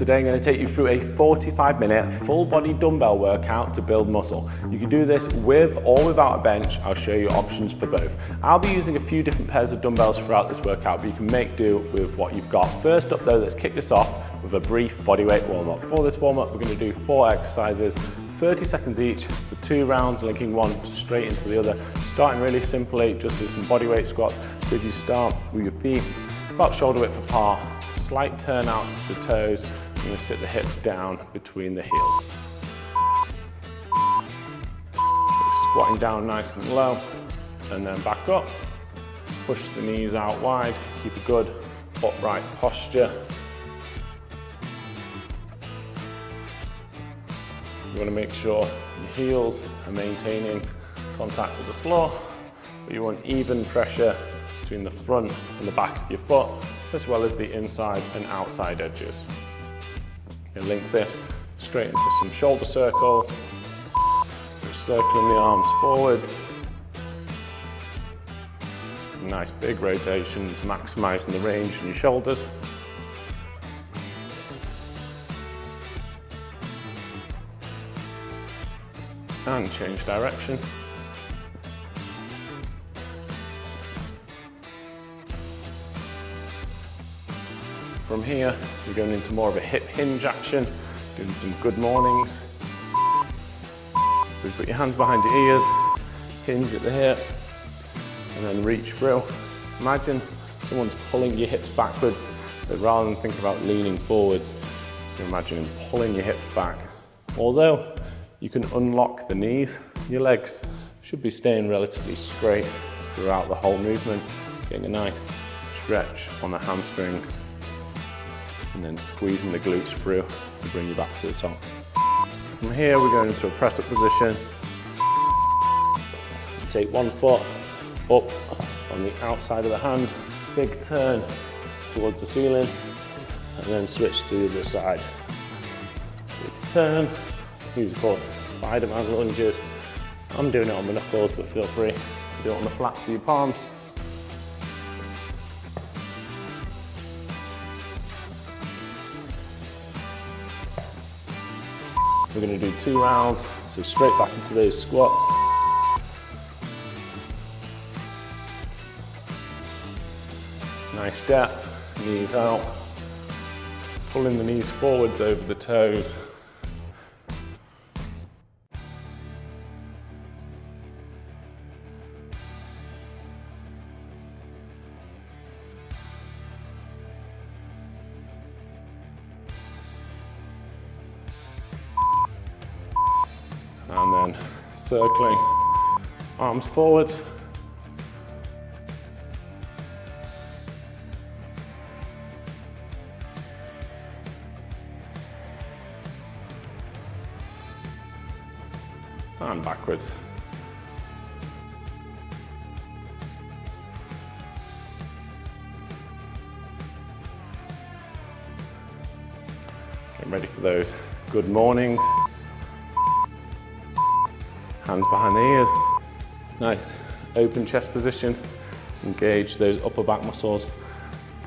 Today I'm going to take you through a 45-minute full body dumbbell workout to build muscle. You can do this with or without a bench. I'll show you options for both. I'll be using a few different pairs of dumbbells throughout this workout, but you can make do with what you've got. First up though, let's kick this off with a brief bodyweight warm-up. For this warm-up, we're going to do 4 exercises, 30 seconds each for 2 rounds, linking one straight into the other. Starting really simply, just with some bodyweight squats. So if you start with your feet about shoulder width apart, slight turn out to the toes, you're going to sit the hips down between the heels. So squatting down nice and low, and then back up. Push the knees out wide, keep a good upright posture. You want to make sure your heels are maintaining contact with the floor, but you want even pressure between the front and the back of your foot, as well as the inside and outside edges. You can link this straight into some shoulder circles, circling the arms forwards. Nice big rotations, maximizing the range in your shoulders. And change direction. From here, you're going into more of a hip hinge action, doing some good mornings. So you put your hands behind your ears, hinge at the hip, and then reach through. Imagine someone's pulling your hips backwards. So rather than think about leaning forwards, you're imagining pulling your hips back. Although you can unlock the knees, your legs should be staying relatively straight throughout the whole movement, getting a nice stretch on the hamstring, and then squeezing the glutes through to bring you back to the top. From here, we're going into a press-up position. Take one foot up on the outside of the hand, big turn towards the ceiling, and then switch to the other side. Big turn. These are called Spider-Man lunges. I'm doing it on my knuckles, but feel free to do it on the flats of your palms. We're going to do 2 rounds, so straight back into those squats. Nice step, knees out, pulling the knees forwards over the toes. And then circling, arms forwards. And backwards. Getting ready for those good mornings. Hands behind the ears. Nice open chest position. Engage those upper back muscles,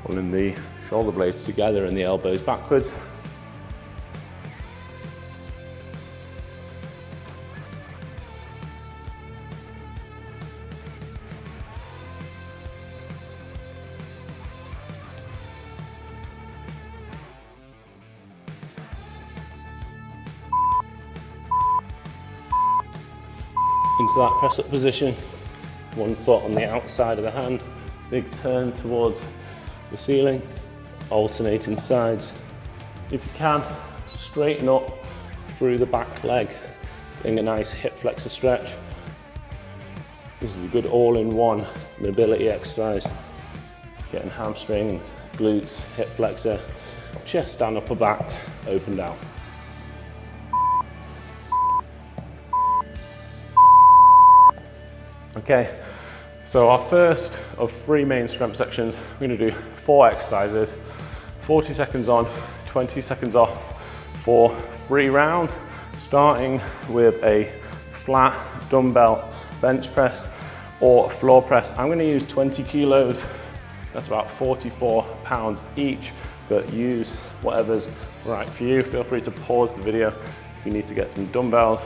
pulling the shoulder blades together and the elbows backwards. Into that press-up position, one foot on the outside of the hand, big turn towards the ceiling, alternating sides. If you can, straighten up through the back leg, getting a nice hip flexor stretch. This is a good all-in-one mobility exercise, getting hamstrings, glutes, hip flexor, chest and upper back opened out. Okay, so our first of 3 main strength sections, we're going to do 4 exercises, 40 seconds on, 20 seconds off for 3 rounds, starting with a flat dumbbell bench press or floor press. I'm going to use 20 kilos, that's about 44 pounds each, but use whatever's right for you. Feel free to pause the video if you need to get some dumbbells.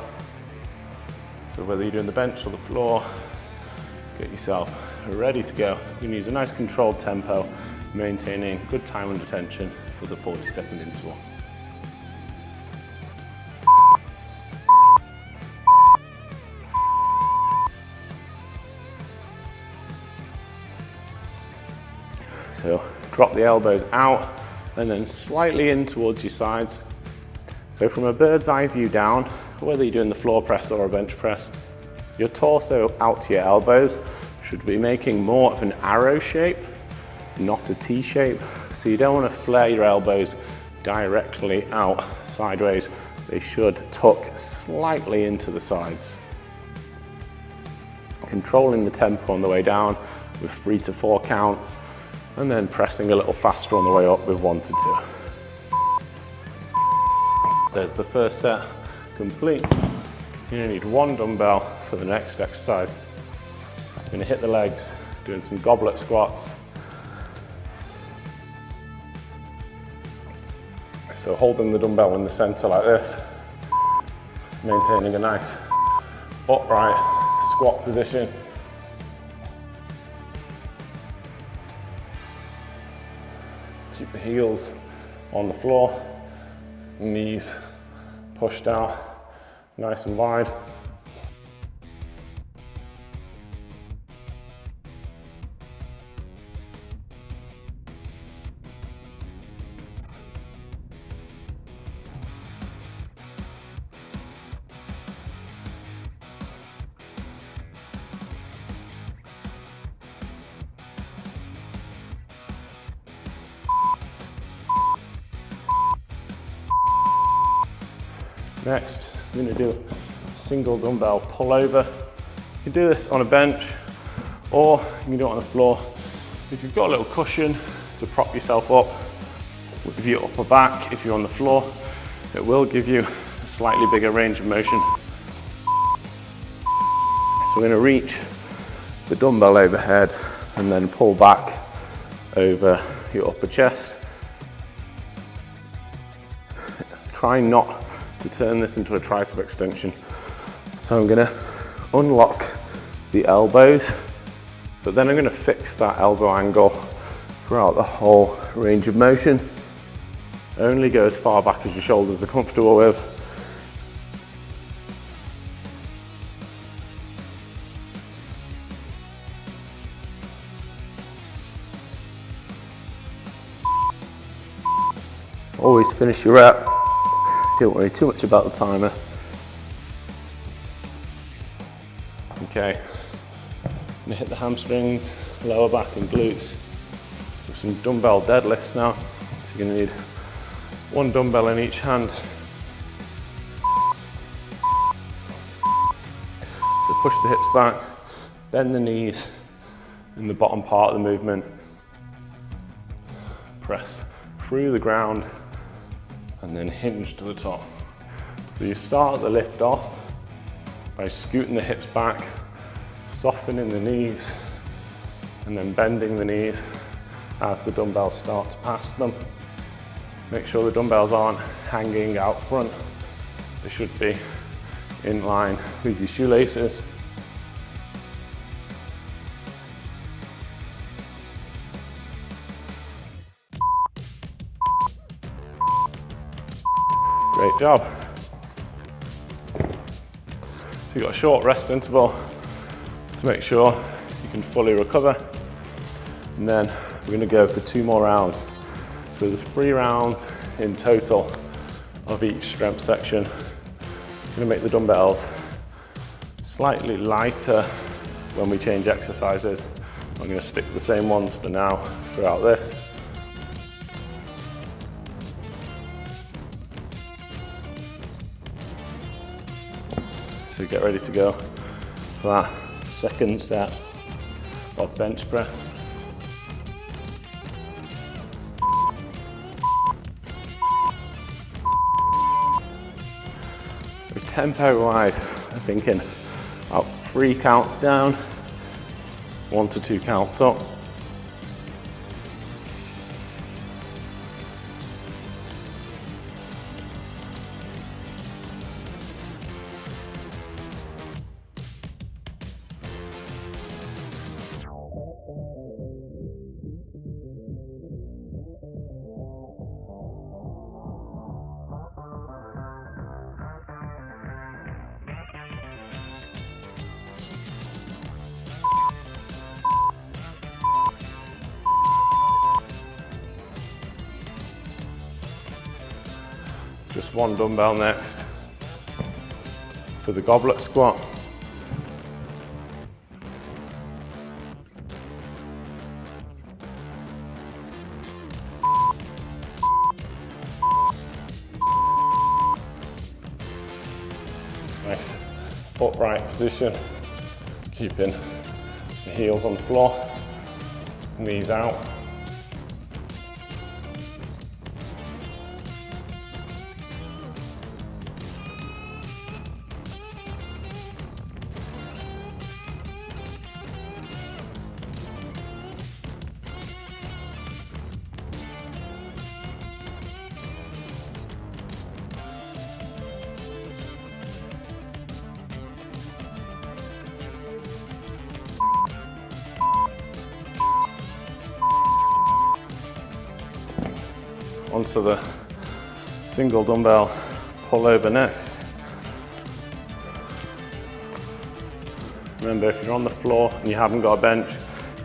So whether you're doing the bench or the floor, get yourself ready to go. You can use a nice controlled tempo, maintaining good time under tension for the 40-second interval. So drop the elbows out and then slightly in towards your sides. So from a bird's eye view down, whether you're doing the floor press or a bench press, your torso out to your elbows should be making more of an arrow shape, not a T shape. So you don't want to flare your elbows directly out sideways. They should tuck slightly into the sides. Controlling the tempo on the way down with 3 to 4 counts, and then pressing a little faster on the way up with 1 to 2. There's the first set complete. You only need 1 dumbbell for the next exercise. I'm going to hit the legs, doing some goblet squats. So holding the dumbbell in the center like this, maintaining a nice upright squat position. Keep the heels on the floor, knees pushed out, nice and wide. Next, I'm going to do a single dumbbell pull over. You can do this on a bench or you can do it on the floor. If you've got a little cushion to prop yourself up with your upper back, if you're on the floor, it will give you a slightly bigger range of motion. So we're going to reach the dumbbell overhead and then pull back over your upper chest. Try not to turn this into a tricep extension. So I'm gonna unlock the elbows, but then I'm gonna fix that elbow angle throughout the whole range of motion. Only go as far back as your shoulders are comfortable with. Always finish your rep. Don't worry too much about the timer. Okay, I'm gonna hit the hamstrings, lower back and glutes with some dumbbell deadlifts now. So you're gonna need 1 dumbbell in each hand. So push the hips back, bend the knees in the bottom part of the movement. Press through the ground and then hinge to the top. So you start the lift off by scooting the hips back, softening the knees, and then bending the knees as the dumbbells start to pass them. Make sure the dumbbells aren't hanging out front. They should be in line with your shoelaces. Great job. So you've got a short rest interval to make sure you can fully recover. And then we're going to go for 2 more rounds. So there's 3 rounds in total of each strength section. I'm going to make the dumbbells slightly lighter when we change exercises. I'm going to stick with the same ones for now throughout this. So get ready to go for that second set of bench press. So tempo wise, I'm thinking about 3 counts down, 1 to 2 counts up. Just one dumbbell next for the goblet squat. Nice. Upright position, keeping the heels on the floor, knees out. Onto the single dumbbell pull over next. Remember, if you're on the floor and you haven't got a bench,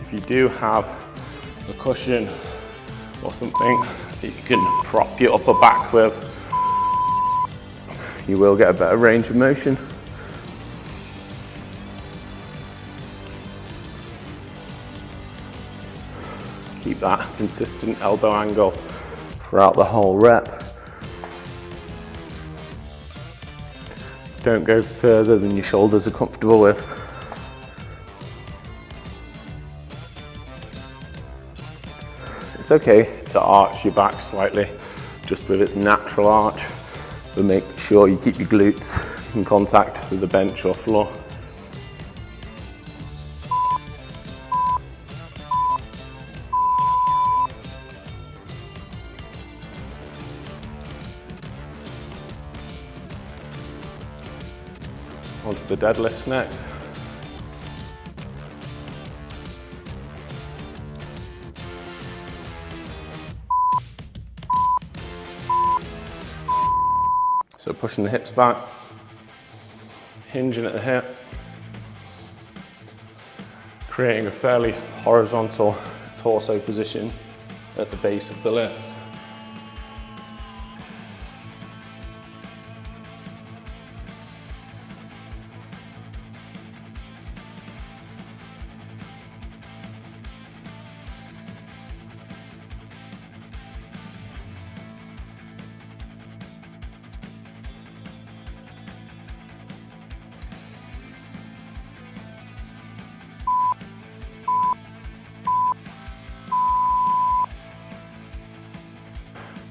if you do have a cushion or something that you can prop your upper back with, you will get a better range of motion. Keep that consistent elbow angle throughout the whole rep. Don't go further than your shoulders are comfortable with. It's okay to arch your back slightly, just with its natural arch, but make sure you keep your glutes in contact with the bench or floor. Onto the deadlifts next. So pushing the hips back, hinging at the hip, creating a fairly horizontal torso position at the base of the lift.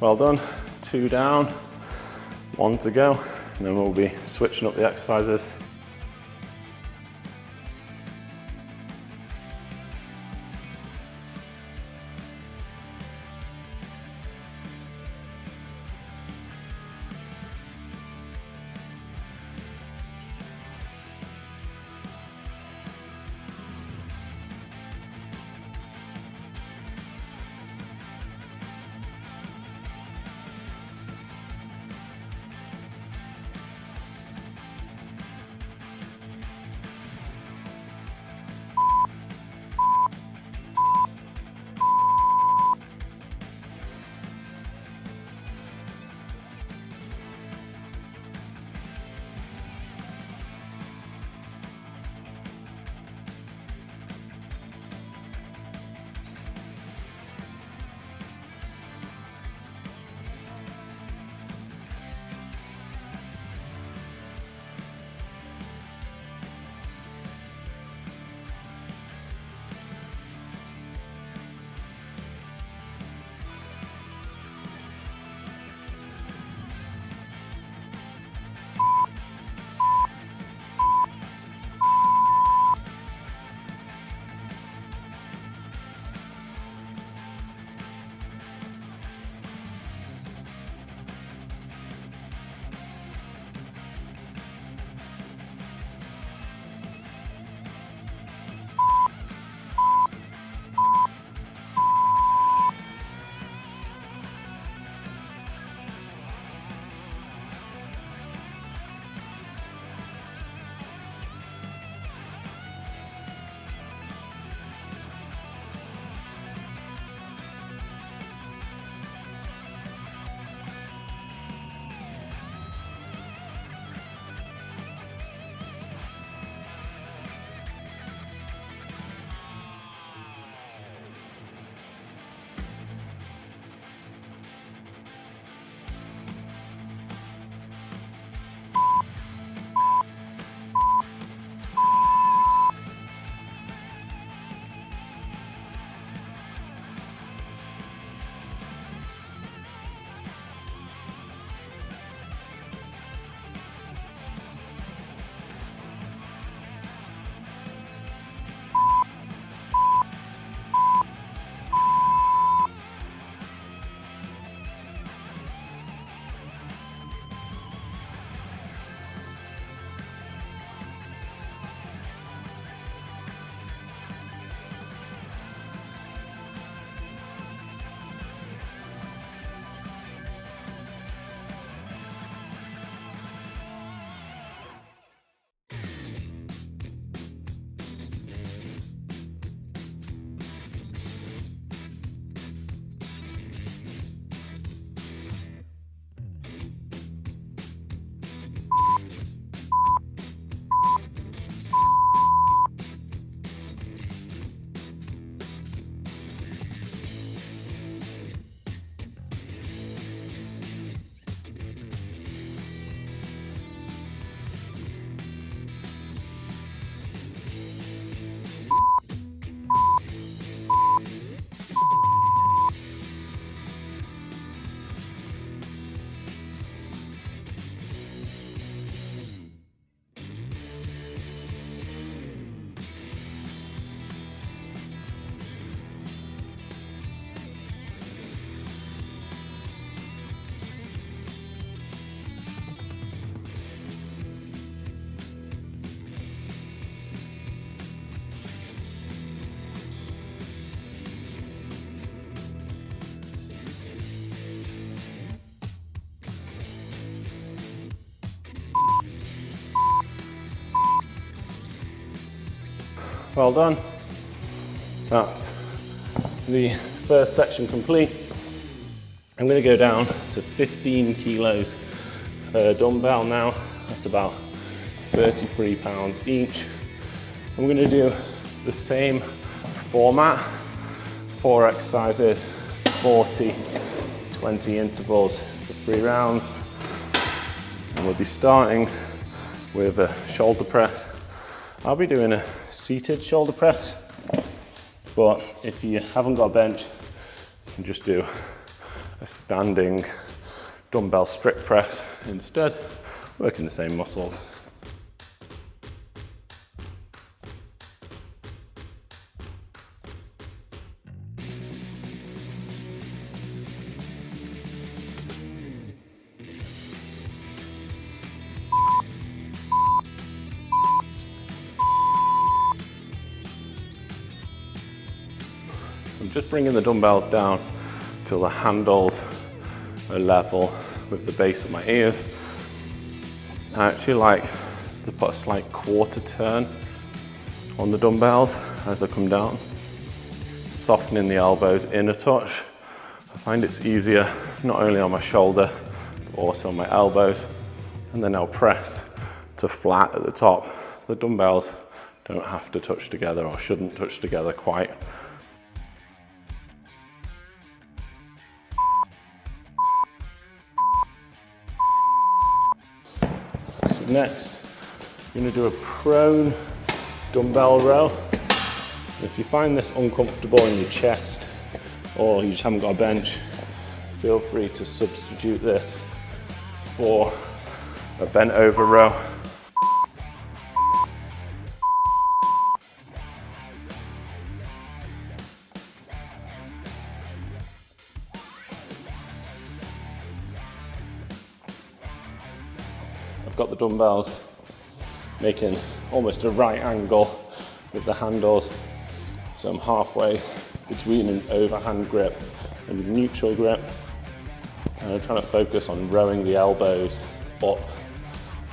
Well done, 2 down, 1 to go, and then we'll be switching up the exercises. Well done. That's the first section complete. I'm going to go down to 15 kilos per dumbbell now. That's about 33 pounds each. I'm going to do the same format, 4 exercises, 40, 20 intervals for 3 rounds. And we'll be starting with a shoulder press. I'll be doing a seated shoulder press, but if you haven't got a bench, you can just do a standing dumbbell strict press instead, working the same muscles. I'm just bringing the dumbbells down till the handles are level with the base of my ears. I actually like to put a slight quarter turn on the dumbbells as I come down, softening the elbows in a touch. I find it's easier not only on my shoulder, but also on my elbows. And then I'll press to flat at the top. The dumbbells don't have to touch together or shouldn't touch together quite. So next, you're going to do a prone dumbbell row. If you find this uncomfortable in your chest or you just haven't got a bench, feel free to substitute this for a bent over row. I've got the dumbbells making almost a right angle with the handles, so I'm halfway between an overhand grip and a neutral grip, and I'm trying to focus on rowing the elbows up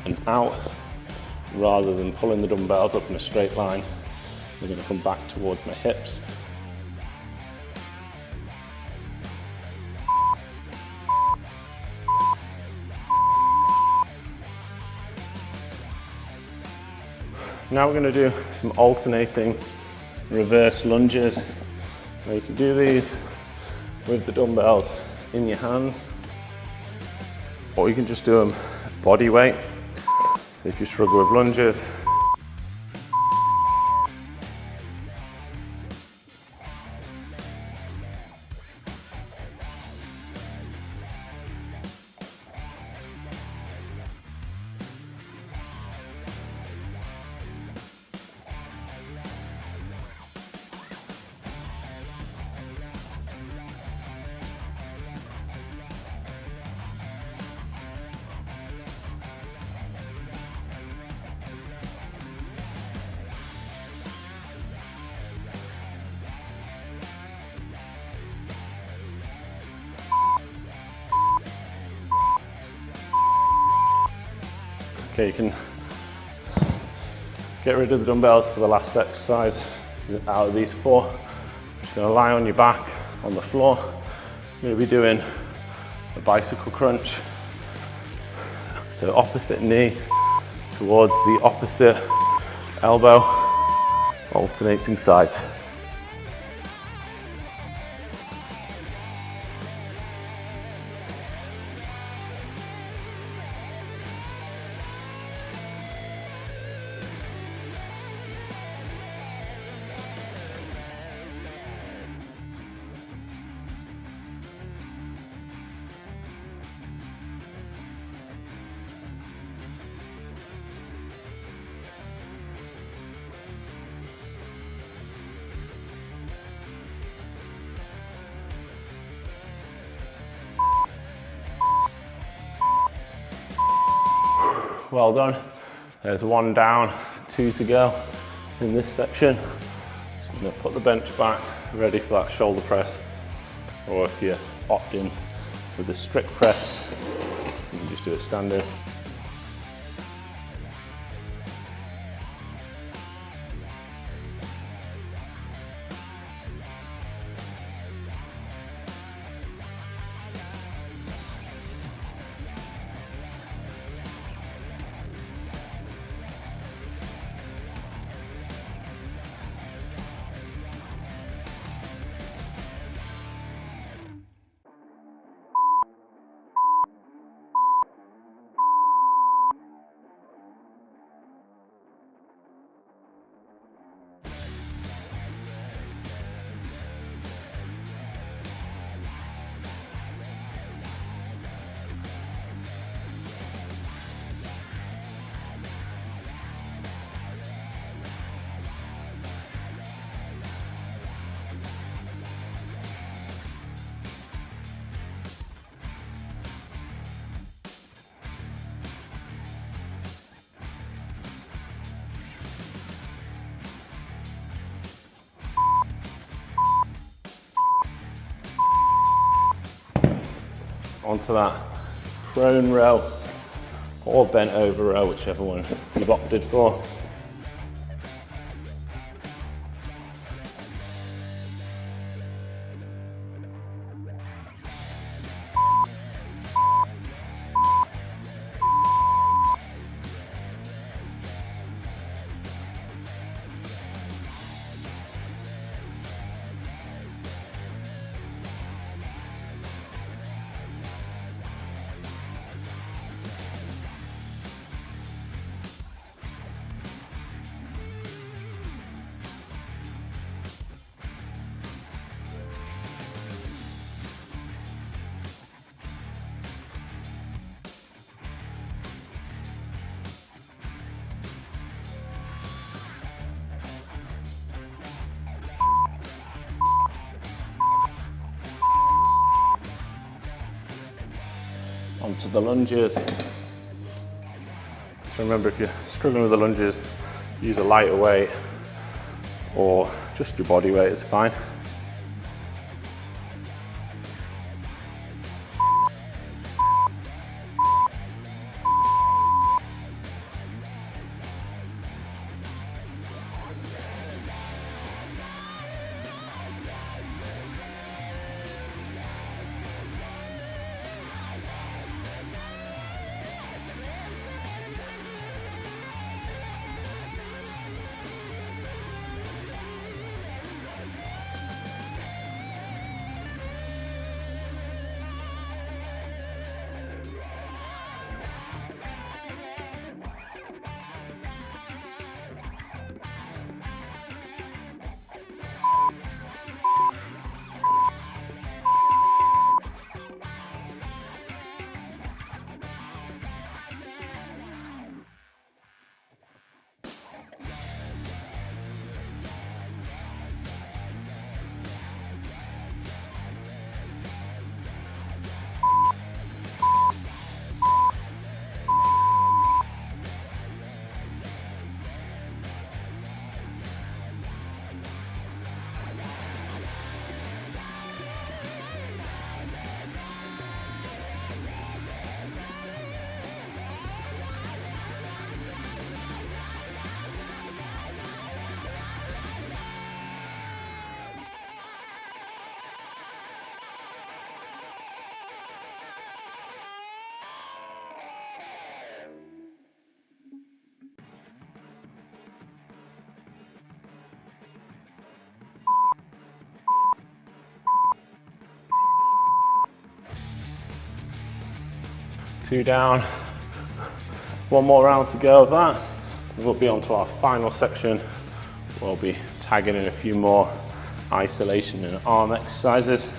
and out rather than pulling the dumbbells up in a straight line. They're going to come back towards my hips. Now we're going to do some alternating reverse lunges. Now you can do these with the dumbbells in your hands, or you can just do them body weight if you struggle with lunges. Okay, you can get rid of the dumbbells for the last exercise out of these 4. You're just going to lie on your back on the floor. You're going to be doing a bicycle crunch. So opposite knee towards the opposite elbow, alternating sides. Well done. There's 1 down, 2 to go in this section. So I'm going to put the bench back, ready for that shoulder press. Or if you're opting for the strict press, you can just do it standing. onto that prone row or bent over row, whichever one you've opted for. Onto the lunges. So remember, if you're struggling with the lunges, use a lighter weight or just your body weight is fine. Two down, one more round to go of that. We'll be on to our final section. We'll be tagging in a few more isolation and arm exercises.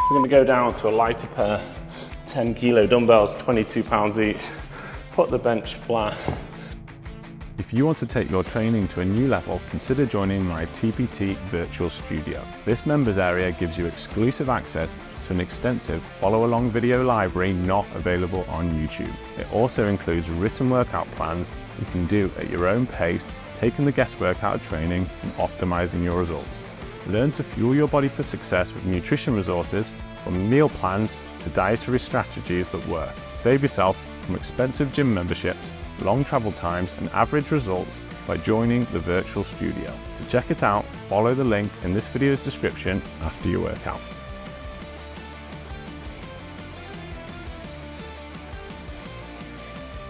We're gonna go down to a lighter pair, 10 kilo dumbbells, 22 pounds each. Put the bench flat. If you want to take your training to a new level, consider joining my TPT virtual studio. This members area gives you exclusive access to an extensive follow-along video library not available on YouTube. It also includes written workout plans you can do at your own pace, taking the guest workout training and optimizing your results. Learn to fuel your body for success with nutrition resources, from meal plans to dietary strategies that work. Save yourself from expensive gym memberships, long travel times and average results by joining the virtual studio. To check it out, follow the link in this video's description after your workout.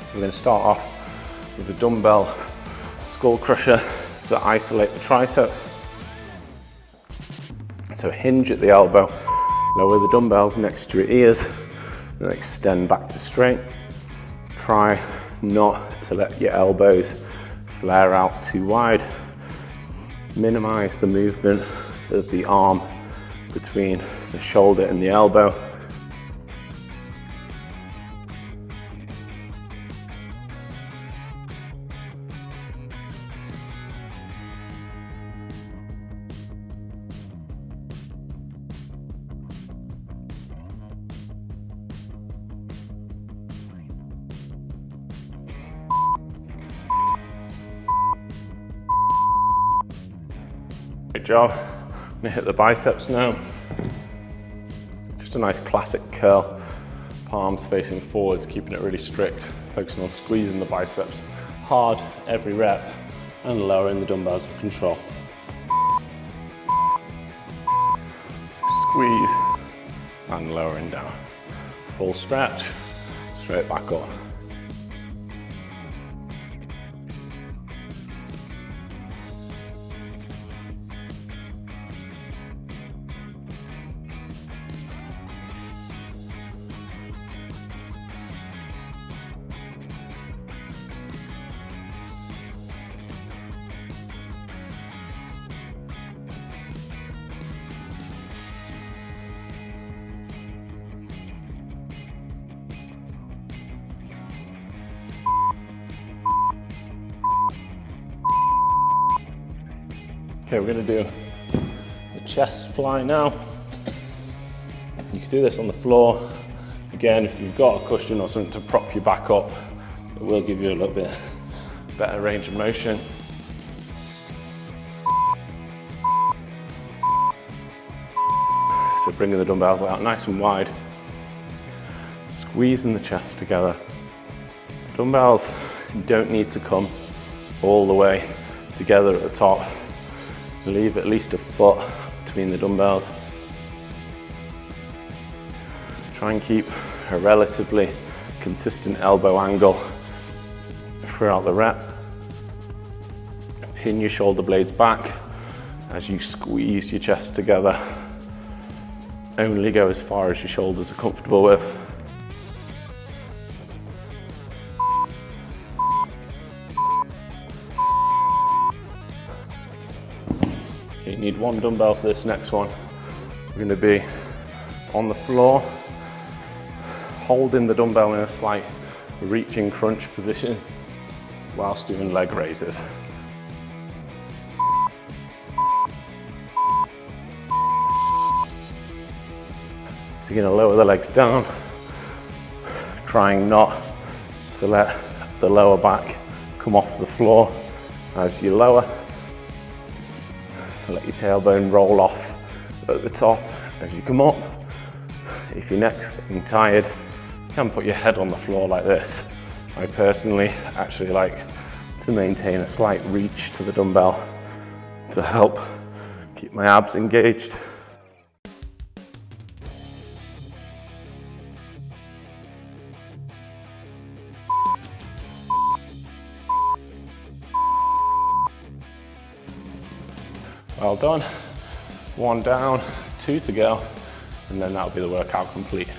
So we're going to start off with a dumbbell skull crusher to isolate the triceps. So hinge at the elbow, lower the dumbbells next to your ears, and extend back to straight. Try not to let your elbows flare out too wide. Minimize the movement of the arm between the shoulder and the elbow. Great job. I'm gonna hit the biceps now. Just a nice classic curl. Palms facing forwards, keeping it really strict. Focusing on squeezing the biceps hard every rep and lowering the dumbbells for control. Squeeze and lowering down. Full stretch, straight back up. Okay, we're going to do the chest fly now. You can do this on the floor. Again, if you've got a cushion or something to prop your back up, it will give you a little bit better range of motion. So bringing the dumbbells out nice and wide, squeezing the chest together. Dumbbells don't need to come all the way together at the top. Leave at least a foot between the dumbbells. Try and keep a relatively consistent elbow angle throughout the rep. Pin your shoulder blades back as you squeeze your chest together. Only go as far as your shoulders are comfortable with. Okay, you need one dumbbell for this next one. We're going to be on the floor, holding the dumbbell in a slight reaching crunch position whilst doing leg raises. So you're going to lower the legs down, trying not to let the lower back come off the floor as you lower. Let your tailbone roll off at the top as you come up. If your neck's getting tired, you can put your head on the floor like this. I personally actually like to maintain a slight reach to the dumbbell to help keep my abs engaged. Well done. One down, two to go, and then that'll be the workout complete.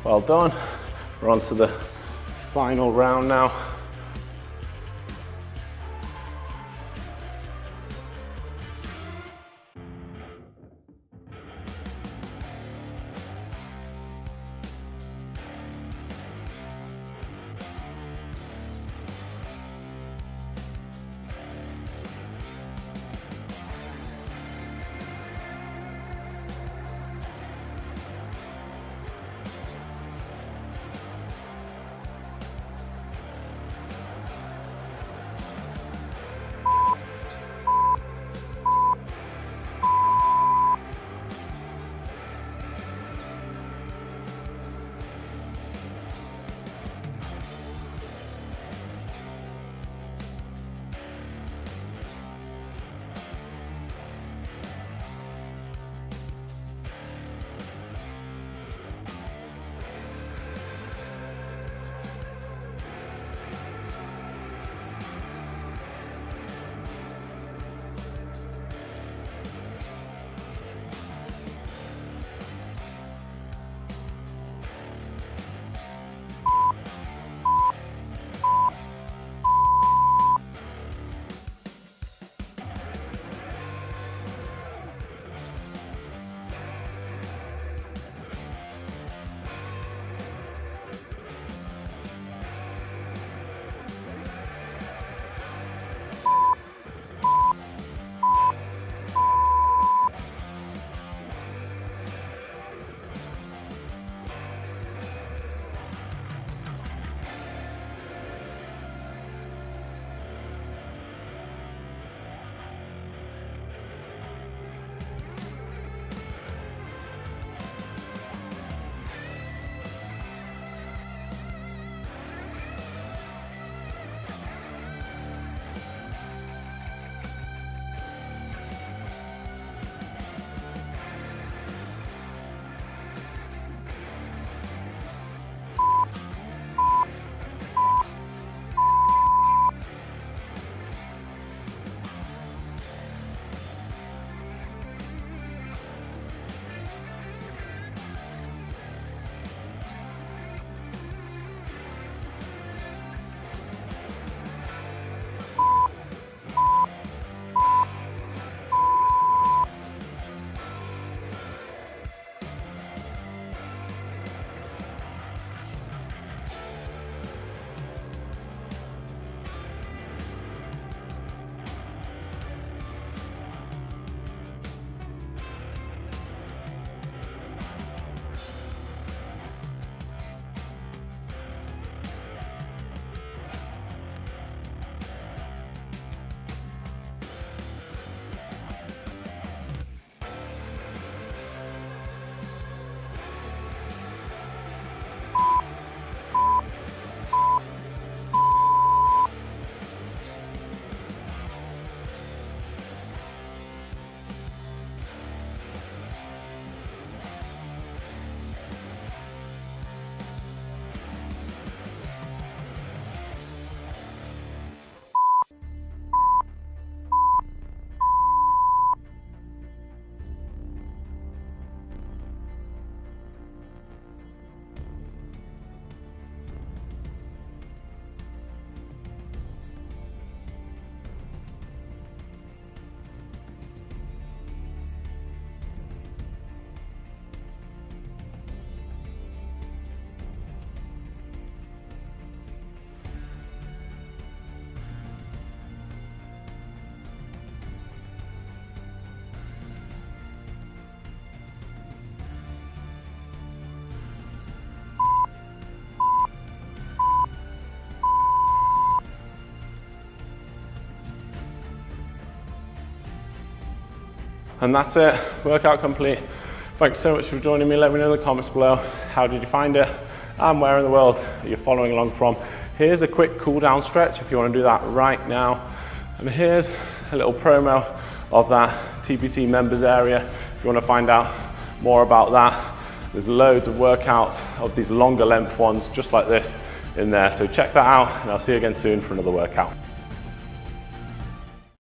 Well done. We're on to the final round now. And that's it, workout complete. Thanks so much for joining me. Let me know in the comments below, how did you find it? And where in the world are you following along from? Here's a quick cool down stretch if you want to do that right now. And here's a little promo of that TPT members area. If you want to find out more about that, there's loads of workouts of these longer length ones just like this in there. So check that out and I'll see you again soon for another workout.